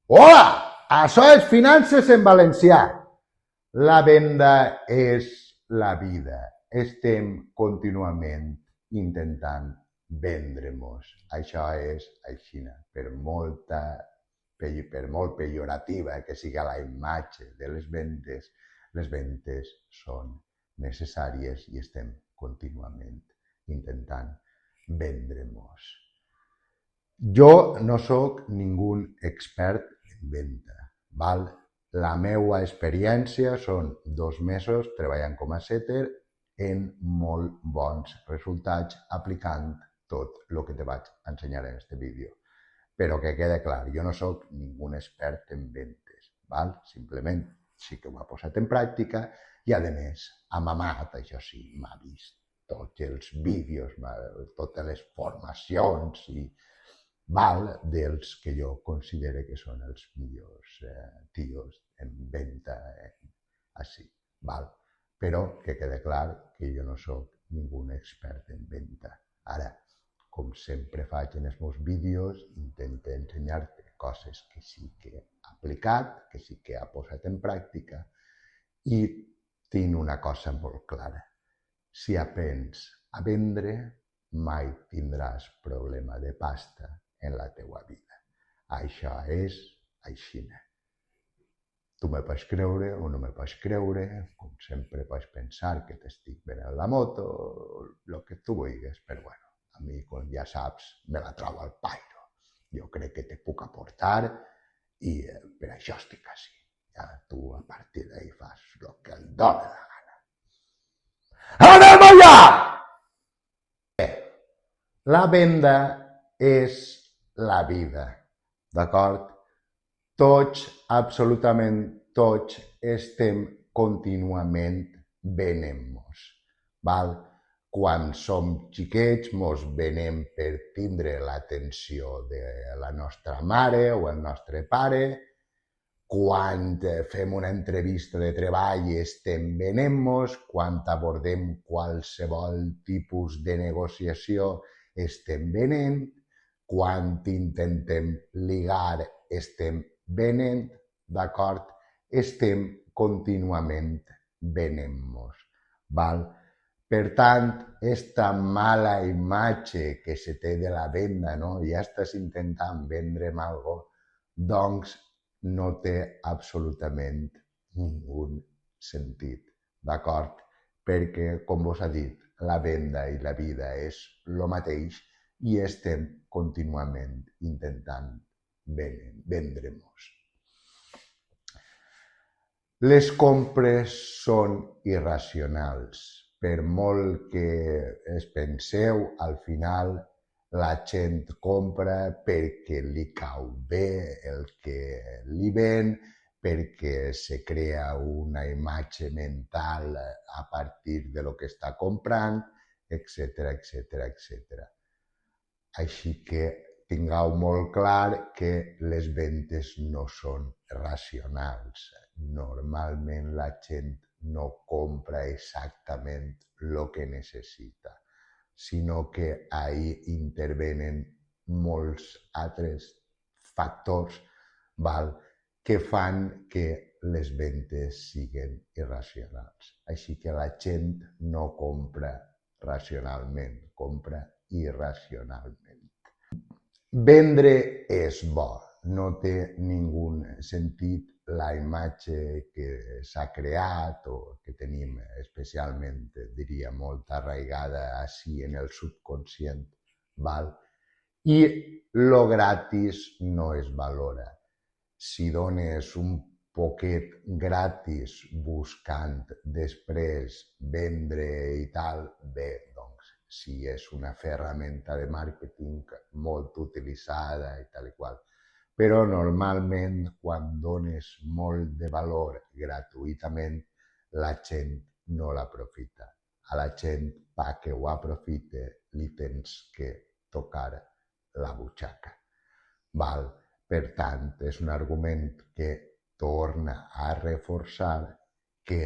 Hola! Això és Finances en Valencià. La venda és la vida. Estem contínuament intentant vendre-nos. Això és aixina. Per molt pejorativa que siga la imatge de les ventes són necessàries i estem contínuament intentant vendre-nos. Jo no sóc ningú expert en venda, val? La meva experiència són 2 mesos treballant com a setter en molt bons resultats aplicant tot el que te vaig ensenyar en aquest vídeo. Però que quede clar, jo no sóc ningú expert en vendes, val? Simplement sí que ho he posat en pràctica i, a més, ha mamat, això sí, m'ha vist tots els vídeos, totes les formacions i dels que jo considero que són els millors tios en venda així. Però que quede clar que jo no sóc ningú expert en venda. Ara, com sempre faig en els meus vídeos, intento ensenyar-te coses que sí que he aplicat, que sí que he posat en pràctica, i tinc una cosa molt clara. Si aprens a vendre, mai tindràs problema de pasta en la teua vida. Això és aixina. Tu me pots creure o no me pots creure, com sempre pots pensar que t'estic venent la moto, el que tu vulguis, però bueno, a mi, com ja saps, me la trobo al pairo. Jo crec que te puc aportar i per això estic així. Ja tu a partir d'ahí fas el que et dóna la gana. Anem allà! La venda és la vida, d'acord? Tots, absolutament tots, estem contínuament venent-nos, val? Quan som xiquets, mos venem per tindre l'atenció de la nostra mare o el nostre pare. Quan fem una entrevista de treball estem venent-nos, quan abordem qualsevol tipus de negociació estem venent, quan intentem ligar estem venent, d'acord? Estem contínuament venent-nos, val? Per tant, esta mala imatge que se té de la venda, no? Ja estàs intentant vendre'm alguna cosa, doncs no té absolutament ningú sentit, d'acord? Perquè, com vos ha dit, la venda i la vida és el mateix i estem contínuament intentant vendre-nos. Les compres són irracionals. Per molt que es penseu, al final la gent compra perquè li cau bé el que li ven, perquè se crea una imatge mental a partir de lo que està comprant, etc, etc, etc. Així que tingueu molt clar que les vendes no són racionals. Normalment la gent no compra exactament el que necessita, sinó que ahí intervenen molts altres factors, que fan que les vendes siguin irracionals. Així que la gent no compra racionalment, compra irracionalment. Vendre és bo, no té ningú sentit la imatge que s'ha creat o que tenim especialment, diria, molt arraigada així en el subconscient, val? I lo gratis no es valora. Si dones un poquet gratis buscant després vendre i tal, bé, doncs si és una ferramenta de màrqueting molt utilitzada i tal i qual. Però normalment quan dones molt de valor gratuïtament, la gent no l'aprofita. A la gent, perquè ho aprofite, li tens que tocar la butxaca. Val? Per tant, és un argument que torna a reforçar que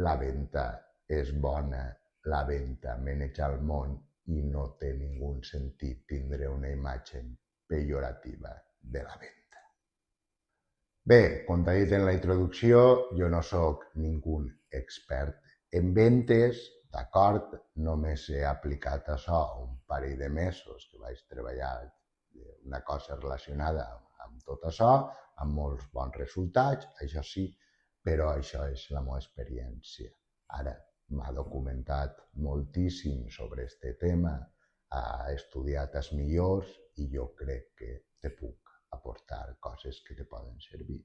la venda és bona, la venda maneja el món i no té ningú sentit tindre una imatge pejorativa de la venda. Bé, com t'he dit en la introducció, jo no sóc ningú expert en ventes, d'acord? Només he aplicat això un parell de mesos que vaig treballar una cosa relacionada amb tot això, amb molts bons resultats, això sí, però això és la meva experiència. Ara, m'ha documentat moltíssim sobre aquest tema, ha estudiat els millors i jo crec que te puc aportar coses que te poden servir.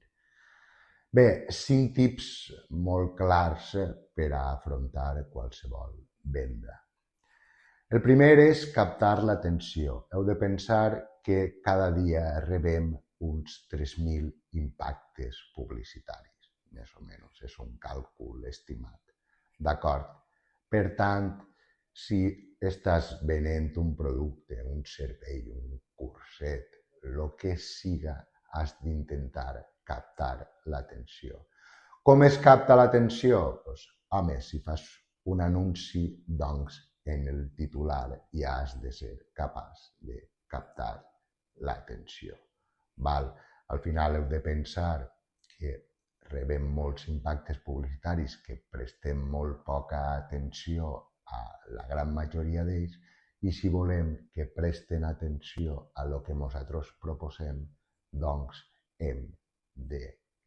Bé, 5 tips molt clars per a afrontar qualsevol venda. El primer és captar l'atenció. Heu de pensar que cada dia rebem uns 3.000 impactes publicitaris, més o menys, és un càlcul estimat. D'acord? Per tant, si estàs venent un producte, un servei, un curset, el que siga, has d'intentar captar l'atenció. Com es capta l'atenció? Doncs, home, si fas un anunci, doncs en el titular ja has de ser capaç de captar l'atenció. Al final heu de pensar que rebem molts impactes publicitaris que prestem molt poca atenció a la gran majoria d'ells i si volem que presten atenció a lo que nosaltres proposem, doncs hem de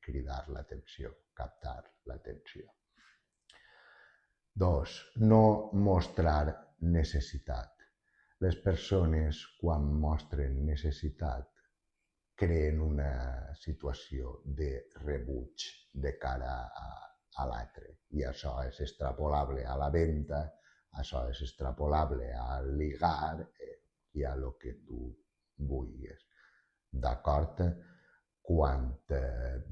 cridar l'atenció, captar l'atenció. 2. No mostrar necessitat. Les persones, quan mostren necessitat, creen una situació de rebuig de cara a l'altre. I això és extrapolable a la venda, això és extrapolable a ligar i a lo que tu vulguis. D'acord? Quan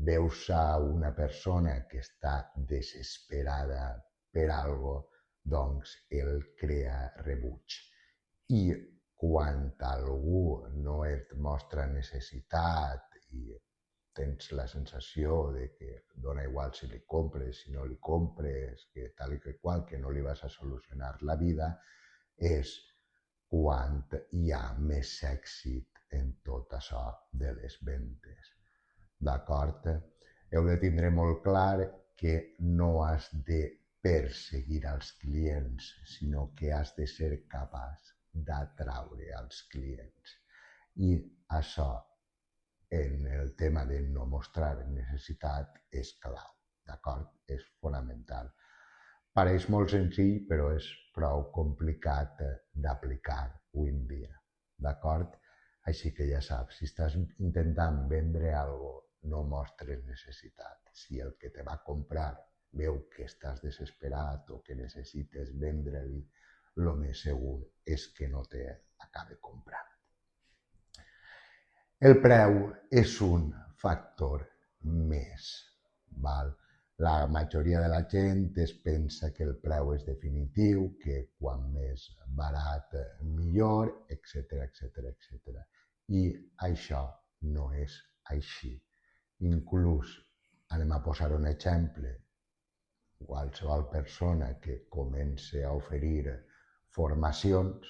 veus a una persona que està desesperada per algo, doncs el crea rebuig. I quan algú no et mostra necessitat i tens la sensació de que dona igual si li compres, si no li compres, que tal i que qual, que no li vas a solucionar la vida, és quan hi ha més èxit en tot això de les vendes. D'acord? Heu de tindre molt clar que no has de perseguir els clients, sinó que has de ser capaç d'atraure els clients. I això, en el tema de no mostrar necessitat, és clau, d'acord? És fonamental. Pareix molt senzill, però és prou complicat d'aplicar avui en dia, d'acord? Així que ja saps, si estàs intentant vendre alguna cosa, no mostres necessitat. Si el que te va comprar veu que estàs desesperat o que necessites vendre-li, el més segur és que no t'acabe comprant. El preu és un factor més. Val? La majoria de la gent es pensa que el preu és definitiu, que quan més barat millor, etc etc. I això no és així. Inclús, anem a posar un exemple, qualsevol persona que comença a oferir formacions,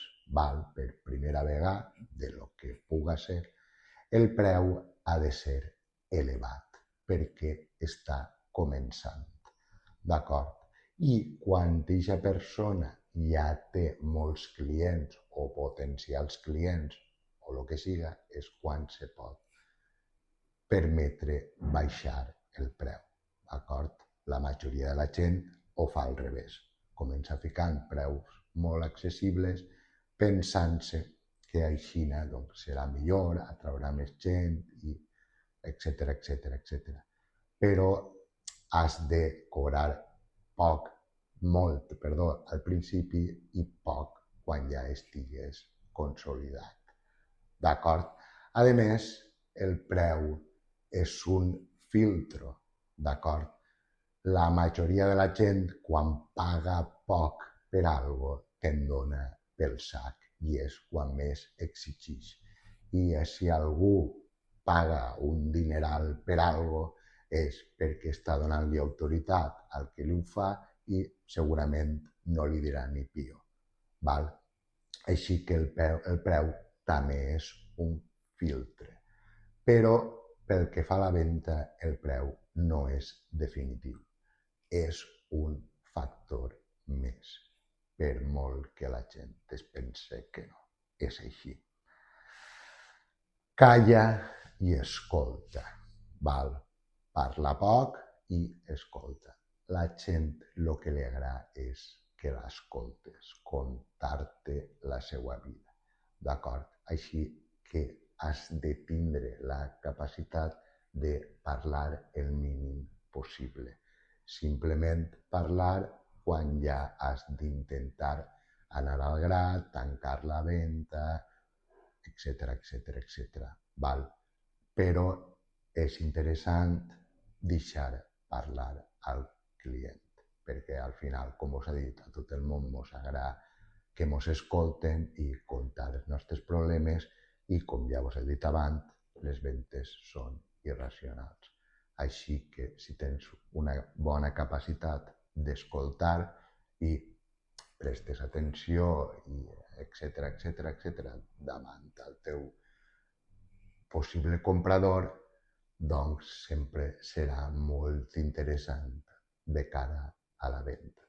per primera vegada, de lo que puga ser, el preu ha de ser elevat, perquè està començant, d'acord? I quan aquesta persona ja té molts clients o potencials clients o el que siga, és quan se pot permetre baixar el preu, d'acord? La majoria de la gent ho fa al revés, comença ficant preus molt accessibles pensant-se que així doncs, serà millor, atraurà més gent, i etc. Però has de cobrar molt al principi i poc quan ja estigues consolidat. D'acord? A més, el preu és un filtre, d'acord? La majoria de la gent, quan paga poc per algo, te'n dona pel sac i és quan més exigeix. I si algú paga un dineral per algo és perquè està donant-li autoritat al que li ho fa i segurament no li dirà ni pio. Val? Així que el preu també és un filtre. Però pel que fa a la venda, el preu no és definitiu. És un factor més, per molt que la gent es pense que no. És així. Calla i escolta, val? Parla poc i escolta. La gent el que li agrada és que l'escoltes, contar-te la seva vida, d'acord? Així que has de tindre la capacitat de parlar el mínim possible. Simplement parlar quan ja has d'intentar anar al gra, tancar la venda, etcètera, etcètera, etcètera. Val? Però és interessant deixar parlar al client, perquè al final, com us he dit, a tot el món ens agrada que ens escolten i contar els nostres problemes i, com ja us he dit abans, les ventes són irracionals. Així que si tens una bona capacitat d'escoltar i prestes atenció i etcètera, etcètera, etcètera, davant del teu possible comprador, doncs sempre serà molt interessant de cara a la venda.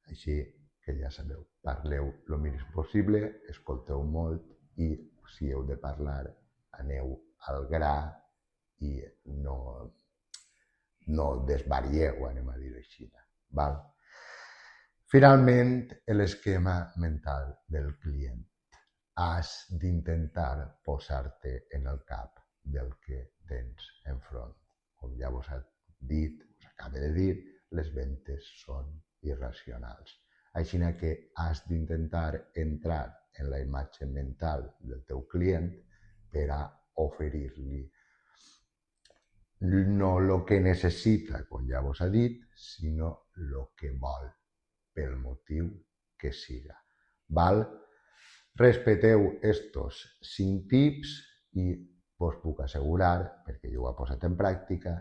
Així que ja sabeu, parleu el mínim possible, escolteu molt i si heu de parlar, aneu al gra i no desvarieu, anem a dir així. Val? Finalment, l'esquema mental del client. Has d'intentar posar-te en el cap del que tens enfront. Com ja us he dit, us acabo de dir, les ventes són irracionals. Així que has d'intentar entrar en la imatge mental del teu client per a oferir-li no el que necessita, com ja us he dit, sinó el que vol, pel motiu que siga. Val? Respecteu estos 5 tips i us puc assegurar, perquè jo ho he posat en pràctica,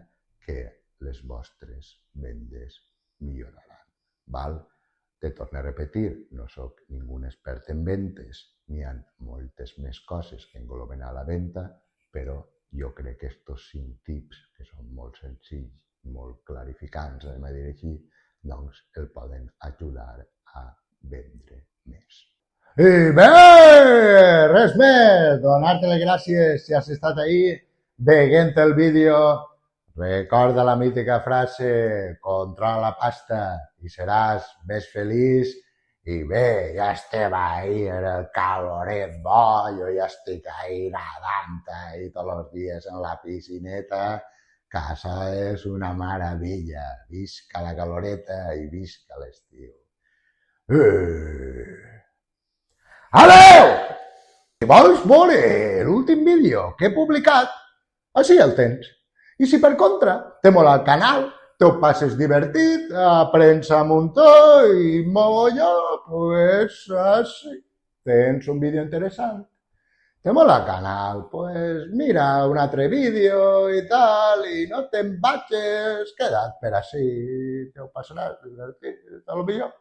que les vostres vendes milloraran. Val? Te torno a repetir, no sóc ningú expert en vendes, n'hi ha moltes més coses que engloben a la venda, però jo crec que estos 5 tips, que són molt senzills, molt clarificants, anem a dir així, doncs el poden ajudar a vendre més. I bé, res més, donar-te les gràcies si has estat ahí veient el vídeo. Recorda la mítica frase, controla la pasta i seràs més feliç. I bé, ja estem ahí en el caloret bo, jo ja estic ahí nadant ahí tots els dies en la piscineta, que això és una meravella. Visca la caloreta i visca l'estiu. Adeu! Si vols veure l'últim vídeo que he publicat, així el tens. I si per contra te mola el canal, te ho passes divertit, aprens un muntó i mogolló, pues així tens un vídeo interessant. Te mola el canal, pues mira un altre vídeo i tal, i no te'n vagis, queda't per així, te ho passaràs divertit, a lo millor.